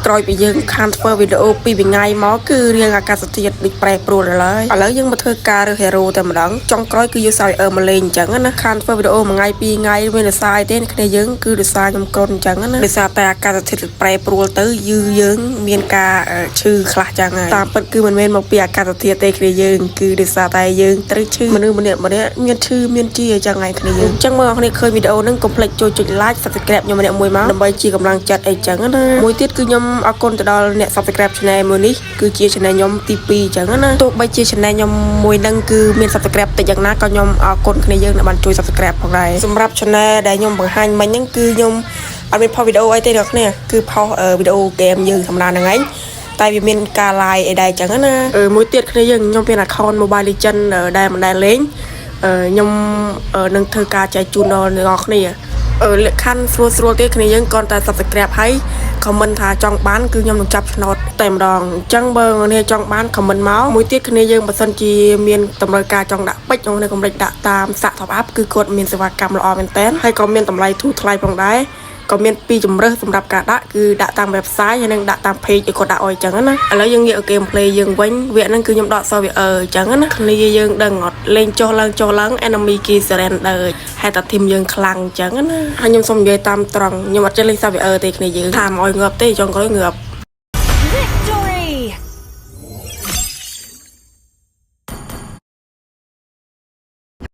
ក្រោយពីយើងខានធ្វើវីដេអូពីថ្ងៃមកគឺរៀងអាកាសធាតុដូចប្រែប្រួលឡើយឥឡូវយើងមកធ្វើការរើស hero តែម្ដងចុងក្រោយគឺយកXavierមកលេងអញ្ចឹងណាខានធ្វើវីដេអូមួយថ្ងៃពីរថ្ងៃមានរសារអីទេគ្នាយើងគឺរសារខ្ញុំក្រុនអញ្ចឹងណាដោយសារតែអាកាសធាតុប្រែប្រួលទៅយើងមានការឈឺខ្លះចឹងហើយតាមពិតគឺមិនមែនមកពីអាកាសធាតុទេគ្នាយើងគឺដោយសារតែយើងត្រូវឈឺមនុស្សម្នាក់មានឈឺមានជាអញ្ចឹងហើយគ្នាយើងអញ្ចឹងមើលអ្នកគ្នាឃើញវីដេអូហ្នឹងកុំភ្លេចចូលចុច like subscribe ខ្ញុំម្នាក់មួយមកដើម្បីជាកម្លាំងចិត្តអីចឹងណាមួយទៀតគឺខ្ញុំអរគុណទៅដល់អ្នក subscribe channel មួយនេះគឺជា channel ខ្ញុំទី2អញ្ចឹងណាទោះបីជា channel ខ្ញុំមួយហ្នឹងគឺមាន subscribe តិចយ៉ាងណាក៏ខ្ញុំអរគុណគ្នាយើងដែលបានជួយ subscribe ផងដែរសម្រាប់ channel ដែលខ្ញុំបង្ហាញមិញហ្នឹងគឺខ្ញុំអត់មានផុសវីដេអូអីទេអ្នកគ្នាគឺផុសវីដេអូហ្គេមយើងធម្មតាហ្នឹងឯងតែវាមានការ live អីដែរអញ្ចឹងណាមួយទៀតគ្នាយើងខ្ញុំមាន account Mobile Legend ដែលមិនដែលលេងខ្ញុំនឹងធ្វើការចែកជូនដល់អ្នកនរគ្នាលក្ខខណ្ឌស្រួលទេគ្នាយើងគ្រាន់តែ subscribe ហើយ comment ថាចង់បានគឺខ្ញុំនឹងចាប់ឆ្នោតតែម្ដងអញ្ចឹងបើអ្នកចង់បាន comment មកមួយទៀតគ្នាយើងបើសិនជាមានតម្រូវការចង់ដាក់ពេជ្រក្នុងកម្រិតដាក់តាមសាក់ top up គឺគាត់មានសេវាកម្មល្អមែនតើហើយក៏មានតម្លៃធូរថ្លៃផងដែរក៏មានពីរជម្រើសសម្រាប់ការដាក់គឺដាក់តាម website ហើយនិងដាក់តាម page ឲ្យគាត់ដាក់អញ្ចឹងណាឥឡូវយើងងាក gameplay យើងវិញវគ្គហ្នឹងគឺខ្ញុំដក server អញ្ចឹងណាគ្នាយើងដឹងអត់លេងចុះឡើង enemy key surrender ហើយតែ team យើងខ្លាំងអញ្ចឹងណាហើយខ្ញុំសូមនិយាយតាមត្រង់ខ្ញុំអត់ចេះលេង server ទេគ្នាយើងថាមកឲ្យងាប់ទេចង់ក្រោយងាប់